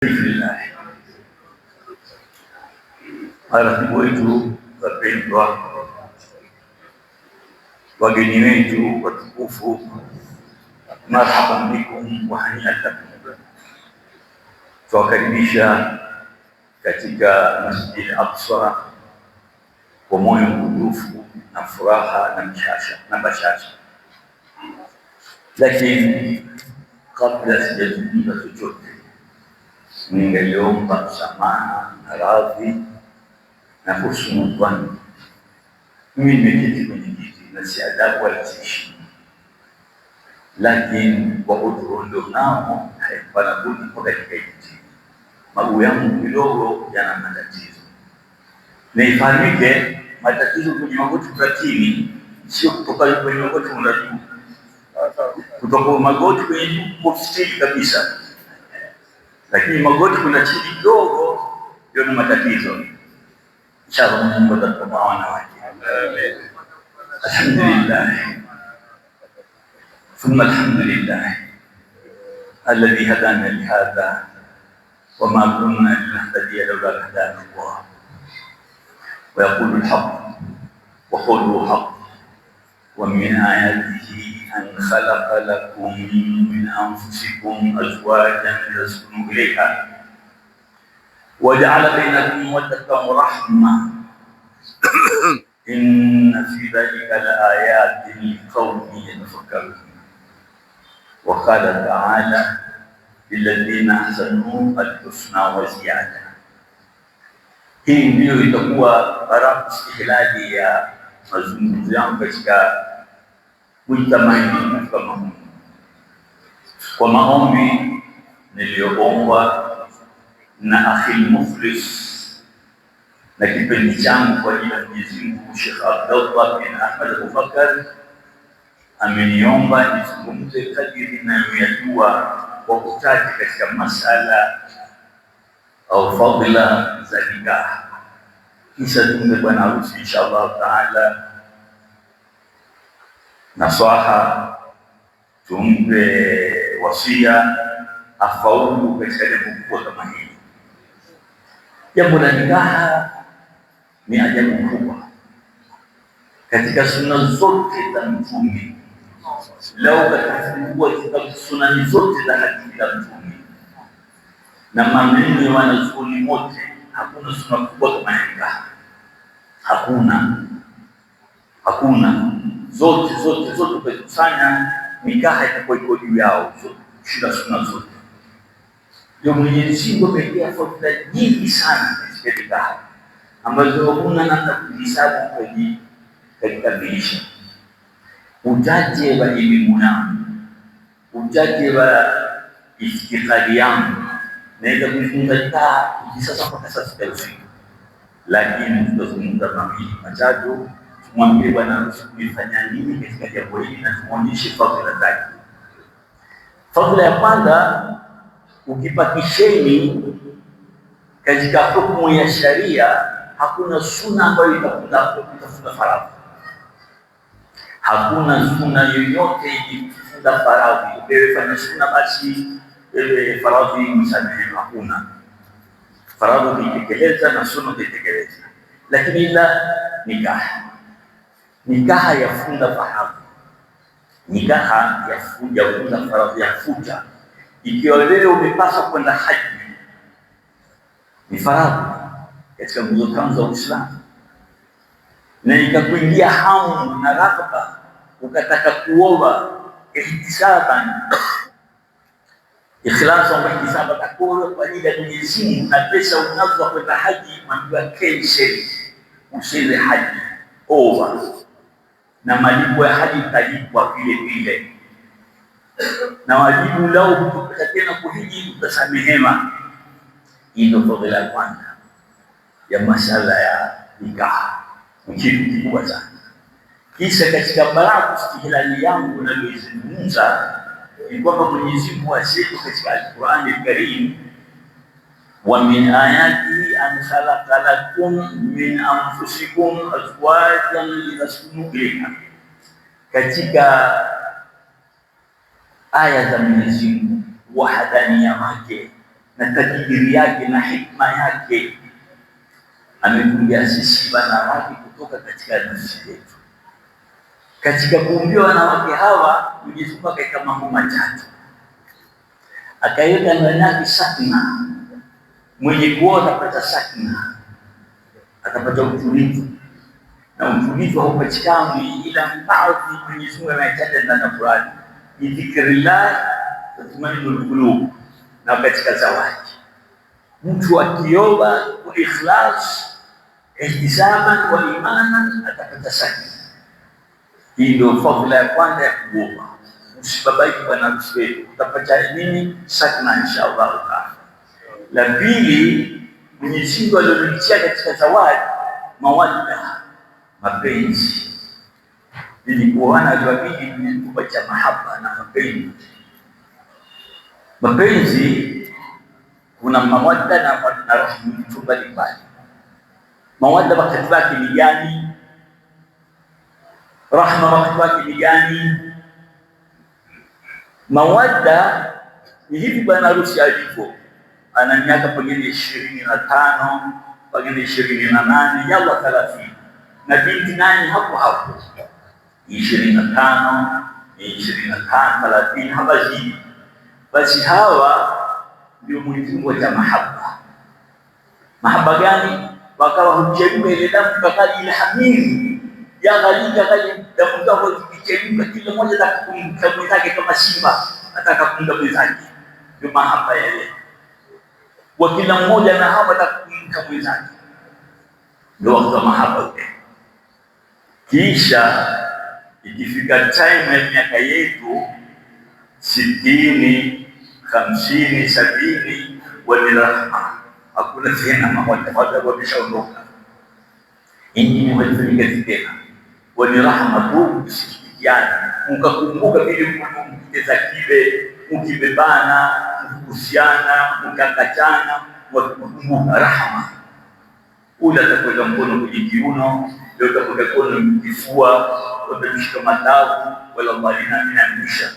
Bismillah. Marafiki wetu wapendwa, wageni wetu watukufu, marhaban bikum wa hanian lakum. Tuwakaribisha katika Masjid Al-Aqsa kwa moyo mkunjufu na furaha na bashasha. Lakini kabla sijazungumza chochote, ningeliomba msamaha na radhi na husnu dhanni. Mimi nimeketi kwenye kiti na si adabu wala si heshima, lakini kwa udhuru nao haipana budi kwa katika kiti. Maguu yangu kidogo yana matatizo, na ifahamike matatizo kwenye magoti platini sio kutoka kwenye magoti mratu, kutoka magoti kwenye kufstili kabisa, lakini magoti kuna chini kidogo ndio na matatizo. Inshallah Mungu atatupaona wake. Alhamdulillah, thumma alhamdulillah alladhi hadana lihadha wama kunna linahtadiya lawla an hadana Allah. Wa yaqulu alhaq wa qawluhu haq wa min ayatihi an khalaqa lakum min anfusikum azwajan litaskunu ilayha وجعل بينكم مودة ورحمة إن في ذلك لآيات لقوم يتفكرون. وقال تعالى للذين أحسنوا الحسنى وزيادة. Hii ndiyo itakuwa baraka istihlali ya mazungumzo yangu katika kuitamani kwa maombi niliyoombwa na akhi Muflis na kipenzi changu kwa ajili ya Mwenyezi Mungu, Sheikh Abdullah bin Ahmad Abubakar ameniomba nizungumze kadiri ninayoyajua kwa kutaja katika masala au fadhila za nikah, kisha tumbe bwana harusi inshallah taala nasaha, tumpe wasia afaulu katika jambo kubwa kama hili. Jambo la nikaha ni ajabu kubwa katika sunna zote za Mtume. Lau katafungua kitabu sunani zote za hadithi za Mtume na maneno ya wanazuoni wote, hakuna sunna kubwa kama nikaha. Hakuna. Zote ukikusanya nikaha itakuwa iko juu yao kushinda sunna zote. Ndio Mwenyezi Mungu amepea fadhila nyingi sana katika nikaha ambazo hakuna namna kuhesabu katika maisha. Ujaje wa elimu yangu, ujaje wa istikhari yangu, naweza kujifunza nikaha sasa mpaka sasa sitafika, lakini tutazungumza mawili matatu, tumwambie bwana harusi kufanya nini katika jambo hili na tumuonyeshe fadhila zake. Fadhila ya kwanza, ukipatisheni katika hukumu ya sharia, hakuna sunna ambayo itafunga faradhi. Hakuna sunna yoyote ikifunga faradhi. Ukifanya sunna basi faradhi msamehe. Hakuna faradhi ukitekeleza na sunna ukitekeleza, lakini ila nikaha yafunga faradhi. Nikaha yafunga faradhi, yafuta. Ikiwa wewe umepaswa kwenda haji, ni faradhi katika nguzo tano za Uislamu, na ikakuingia hamu na raghaba ukataka kuoa ihtisaban, ikhlas wa ihtisaba, takuoa kwa ajili ya Mwenyezi Mungu, na pesa unazo kwenda haji, mambo cancel, usiende haji, oa na malipo ya haji utalipwa vile na wajibu lao kutoka tena kuhiji utasamehewa. Ndio fadhila ya kwanza ya masala ya nikaha, kitu kikubwa sana. Kisha katika baraka istihlali yangu nalozungumza ni kwamba Mwenyezi Mungu asema katika Al-Qur'an Al-Karim, wa min ayati an khalaqa lakum min anfusikum azwajan litaskunu ilayha. Katika aya za Mwenyezi Mungu wahadania wake na tajiri yake na hikma yake ametumbia sisi wanawake kutoka katika nafsi yetu. Katika kuumbia wanawake hawa Mwenyezi Mungu akaweka mambo matatu, akaweka ndani yake sakina. Mwenye kuoa atapata sakina, atapata utulivu, na utulivu haupatikani ila baadhi Mwenyezi Mungu ametaja ndani ya Qur'an, ni dhikrillah tatma'innul qulub. Na katika zawadi mtu akioa kwa ikhlas, ihtisaban wa imanan atapata sakina. Hii ndio fadhila ya kwanza ya kuoa. Usibabaike bwana harusi wetu, utapata nini? Sakina inshallah taala. La pili, Mwenyezi Mungu aliyotia katika zawadi mawadda, mapenzi. Ili kuoana zawadi ni kupacha mahaba na mapenzi. Mapenzi kuna mawadda na rahma mbalimbali. Mawadda wakati wake ni gani? Rahma wakati wake ni gani? Mawadda ni hivi bwana harusi alivyo, ana miaka pengine 25, pengine 28, yalla 30, na binti nani hapo hapo 25, 30 habazidi. Basi hawa ndio Mwenyezi Mungu wa mahaba. Mahaba gani? Wakawa huchemka ile damu mpaka ile hamiri ya ghalika kale damu zao zikichemka, kila mmoja atakumta mwenzake kama simba ataka kumda mwenzake. Ndio mahaba yale, wa kila mmoja na hawa atakumta mwenzake, ndio wakati mahaba ule. Kisha ikifika time ya miaka yetu 60, 50, 70, wani rahma, hakuna tena mawadda, wameshaondoka. Ingine walifanyika tena, wani rahma tu kusikiana, mkakumbuka vile mkiteza kibe, mkibebana, mkuhusiana, mkakachana, wakumbuka rahma. Ule atakwenda mkono kwenye kiuno, leo atakwenda mkono kifua, watamshika matavu, wala mbalina inaangusha.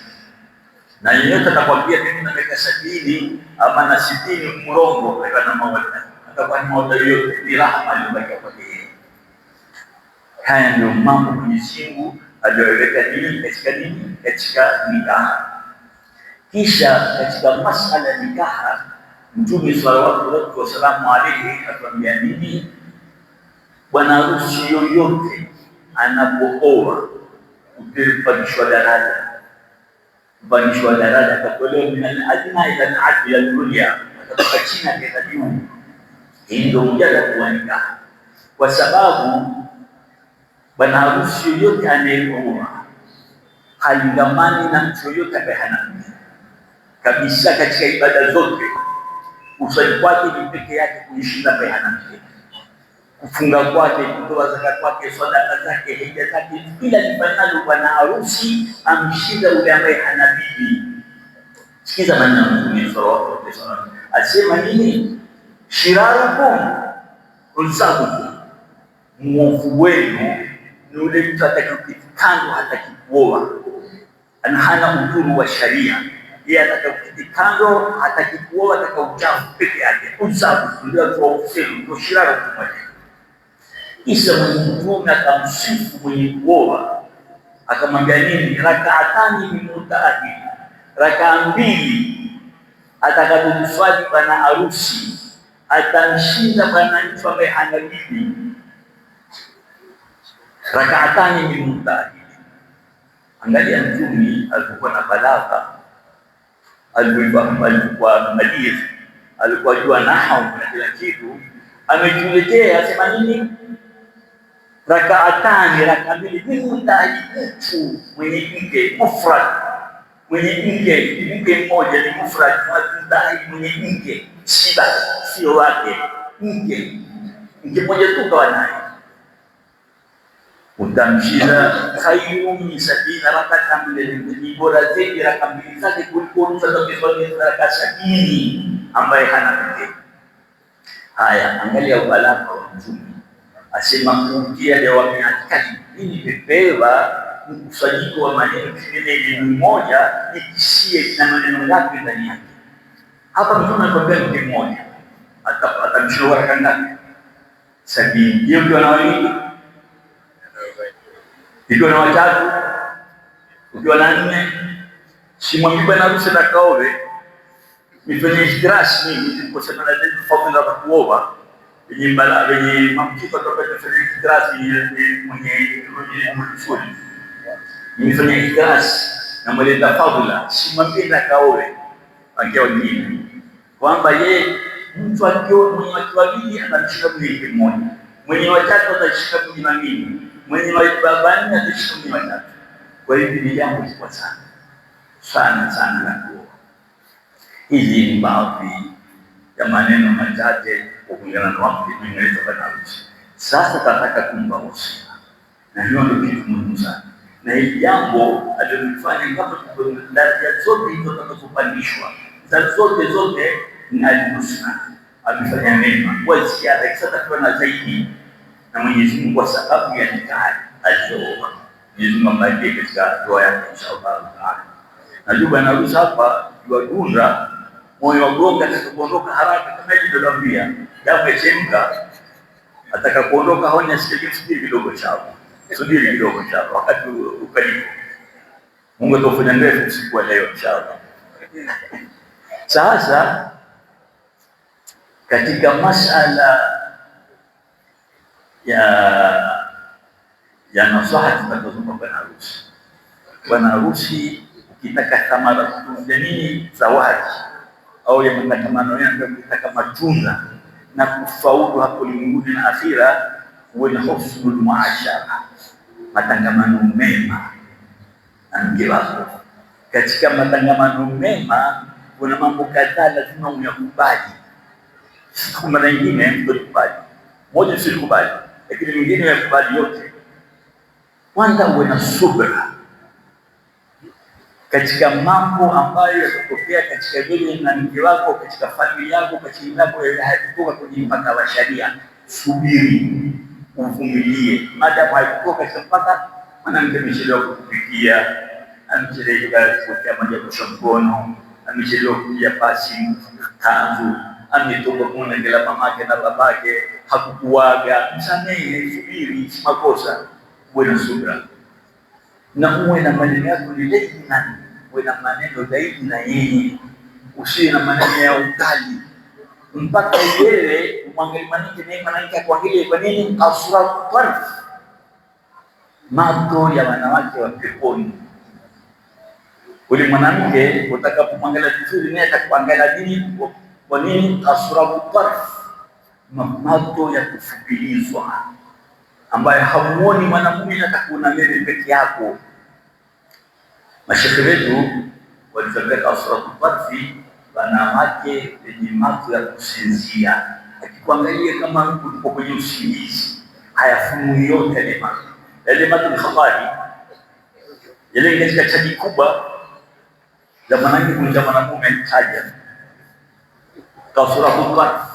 Na yeyote atakwambia mimi na miaka 70 ama na 60 mrongo na mawadda, atakuwa ni mawadda yote ni rahma aliyobaki kwa yeye. Haya ndio mambo Mwenyezi Mungu aliyoweka dini katika nikaha. Kisha katika masala ya nikaha, Mtume sallallahu alaihi wasallam atuambia nini? Bwana harusi yoyote anapooa kupandishwa daraja, kupandishwa daraja, atatolewa min al-adna ila al-adla al-ulya, atatoka chini kwenda juu. Hii ndio mjadala wa nikaha, kwa sababu bwana harusi yoyote anayeoa halingamani na mtu yoyote ambaye hana kabisa katika ibada zote. Usali kwake ni peke yake kuishinda ambaye hana mke, kufunga kwake, kutoa zakat kwake, sadaka zake, hija zake, kila lifanyalo bwana harusi amshinda yule ambaye hana bibi. Sikiza maneno ya Mtume sallallahu alaihi wasallam, asema nini? Shirarukum ulsabukum, mwovu wenu ni ule mtu atakayekando hataki kuoa, hana udhuru wa sharia, yeye atakayekando hataki kuoa, ataka uchafu peke yake. Usafi ndio kwa usemi, ndio shirara kwa. Kisha Mtume akamsifu mwenye kuoa, akamwambia nini? Rakaatani min mutaati, rakaa mbili atakazoswali bwana harusi atamshinda bwana mtu ambaye hana bibi. Rakaatani min mutaati. Angalia Mtume alikuwa na balagha, alikuwa madhir, alikuwa jua nahau na kila kitu. Ametuletea asema nini? Rakaatani, raka mbili, min mutaati, mtu mwenye mke mufrad, mwenye mke mmoja ni mufrad, mutaati mwenye mke shiba, sio wake, mke mmoja tu kwa naye. Utamshinda khairu min 70 rak'atan, ni bora zaidi raka mbili zake kuliko mtu atakayeswali raka 70 ambaye hana mke. Haya, angalia ubalagha wa Mtume, asema kutia leo miakati ili pepewa mkusanyiko wa maneno kile ni mmoja, ikishie na maneno ngapi ndani yake. Hapa Mtume anakuambia mke mmoja atamshauri raka ngapi? 70. Je, ukiwa na wawili, ukiwa na watatu, ukiwa na 4, simwambie bwana harusi na kaoe nifanye ikhtirasi mimi kwa sababu na ndio tofauti na kuoa wenye mamtiko tutapata kufanya ikhtirasi mwenye mshuri nifanye ikhtirasi na mweleza fadhila, simwambie na kaoe akiwa wengine kwamba yeye mtu akiwa mwenye watu wawili atamshika mwenye mmoja, mwenye watatu atashika mwenye wawili, mwenye baba 4 atashika mwenye watatu. Kwa hivyo ni jambo kubwa sana sana la kuoa. Hizi ni baadhi ya maneno machache kulingana na wakati tunaeleza bwana harusi. Sasa tunataka kumpa usia, na hiyo ndio kitu muhimu sana, na hili jambo alilofanya kama daraja zote hizo zitakazopandishwa zote ni al-husna, amefanya mema kwa ziada, kisha atakuwa na zaidi na Mwenyezi Mungu kwa sababu ya nikah alizoa. Mwenyezi Mungu ambaye katika dua yake inshallah taala. Najua bwana harusi hapa yuadunda moyo wagonga, atakapoondoka haraka kama hivi ndio damu yachemka, atakapoondoka haoni asije kidogo chao, subiri kidogo chao wakati ukalipo. Mungu atafanya ndefu siku ya leo inshallah. Sasa katika masala ya nasaha tutakazotoka bwana harusi, ukitaka thamara nini zawadi au ya matamanio yako, ukitaka matunda na kufaulu hapo ulimwenguni na akhira, uwe na husnul muashara, matangamano mema na mke wako. Katika matangamano mema kuna mambo kadhaa lazima uyakubali. Kuna mengine mtakubali, moja si kubali, lakini mengine yakubali yote. Kwanza uwe na subra katika mambo ambayo yatatokea katika wewe na mke wako, katika familia yako, katika mambo hayatoka kwenye mpaka wa sharia. Subiri, uvumilie, maadamu hayatoka katika mpaka. Mwanamke amechelewa kukupikia, amechelewa kupokea maji ya kuosha mkono, amechelewa kuja pasi kanzu, ametoka kuonekela mamake na babake, hakukuaga, msamehe, subiri, si makosa. Uwe na subra na uwe na maneno yako lilejina, uwe na maneno zaidi na yeye, usiwe na maneno ya ukali mpaka yeye umwangalie mwanamke akuangalie. Kwa nini? Kasura tarf, mato ya wanawake wa peponi. Ule mwanamke utakapomwangalia vizuri, naye atakuangalia nini? Kwa nini? Kasura tarf, mato ya kufupilizwa, ambaye hamuoni mwanamume atakuona wewe peke yako. Mashekhe wetu walizambia asratu tarfi, wanawake wenye macho ya kusinzia, akikuangalia kama uko kwenye usingizi, hayafunui yote yale macho ni habari yale katika chaji kubwa za mwanamke kumja mwanamume chaja kasratu tarfi,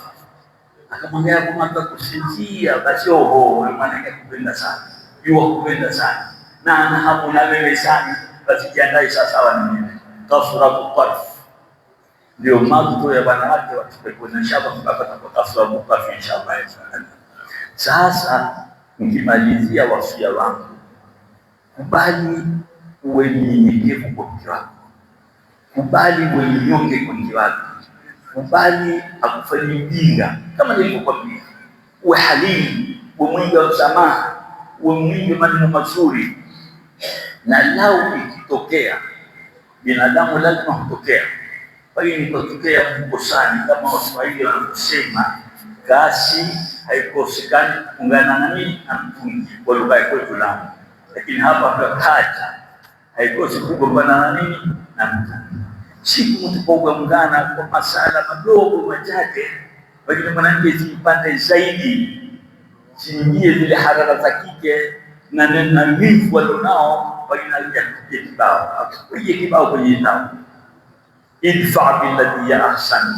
akamwambia kwa macho kusinzia, basi mwanamke kupenda sana, yua kupenda sana na ana hamu na wewe sana, basi jiandae sawa na mimi. Kasratu tarf ndio macho ya wanawake watakwenda shamba mpaka kasratu tarf inshallah. Sasa nikimalizia wasia wangu, kubali uwe mnyenyekevu kwa mke wako, kubali uwe mnyonge kwa mke wako, kubali akufanyie ujinga kama nilivyokuambia, uwe halimu, uwe mwingi wa msamaha, uwe mwingi wa maneno mazuri. Na lau ikitokea binadamu lazima hutokea, kwa hiyo ikitokea kukosani, kama Waswahili wanavyosema, kasi haikosekani kuungana na nini na mtungi, kwa lugha ya kwetu Lamu. Lakini hapa kwa kata haikosi kugombana na nini na mtungi. Siku mtakapoungana kwa masala madogo machache, wengine mwanamke zipande zaidi, siingie zile harara za kike na wivu walionao, walinalia kupiga kibao, kupiga kibao kwenye nao, idfa billati hiya ahsan,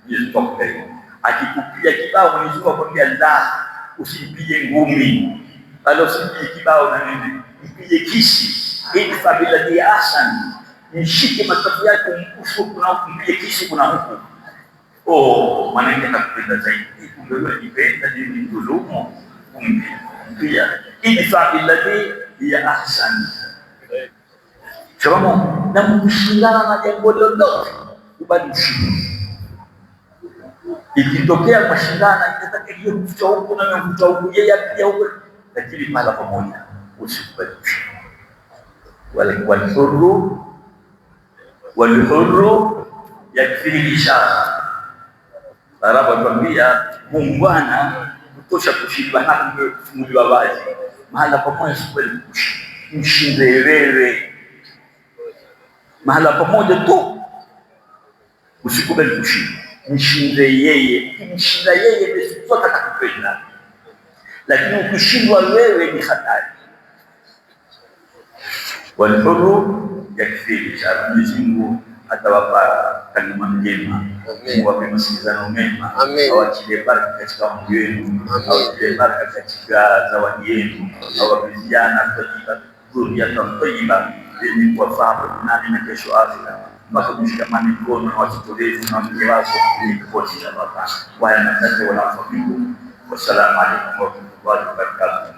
yastaqbil. Akikupiga kibao Mwenyezi Mungu akwambia la, usipige ngumi, bali usipige kibao na nini, mpige kishi. Idfa billati hiya ahsan, mshike matafu yako mkufu, kuna kupiga kishi, kuna huku mwanamke atakupenda zaidi. Kumbe unajipenda ni dhulumu kumpia. Idfa billati hiya ahsan. Sababu na mkishindana na jambo lolote ubali ushindi. Ikitokea mashindana itataka hiyo kufuta huko na kufuta huko, yeye pia huko, lakini mara pamoja usikubali. Walhurru yakfiri ishara. Arabu atuambia muungwana kutosha kushinda na kumuliwa wazi. Mahala pamoja usikubali mshinde wewe. Mahala pamoja tu usikubali kushinda. Mshinde yeye, mshinda yeye basi sote atakupenda, lakini ukishindwa wewe ni hatari. Walhurru yakfiri ishara. Mwenyezi Mungu atawapa kalima njema, awape masikizano mema, awachilie baraka katika mambo yenu, awachilie baraka katika zawadi yenu, awape vijana katika dhuria tayyiba yenye kuwafaa duniani na kesho akhera. Mpaka mshikamane mkono na watoto wetu na mke wako ili tupate baraka. Wa nasaje wala fabiku. Wassalamu alaykum wa rahmatullahi wa barakatuh.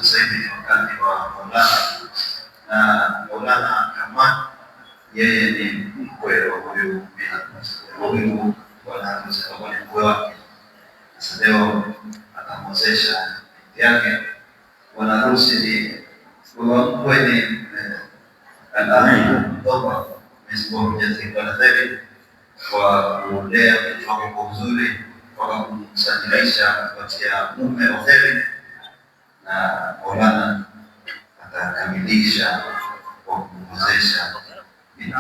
Sasa hivi wakati wa Maulana kama yeye ni mkwe wa huyu bwana harusi kwa mkwe wake. Sasa leo atamwozesha binti yake. Bwana harusi ni mkwe ni toba Mungu mjaziwa kheri kwa kulea mtoto wako kwa uzuri, kwa kumsajilisha kupatia mume wa kheri, na Maulana atakamilisha kwa kumwezesha binti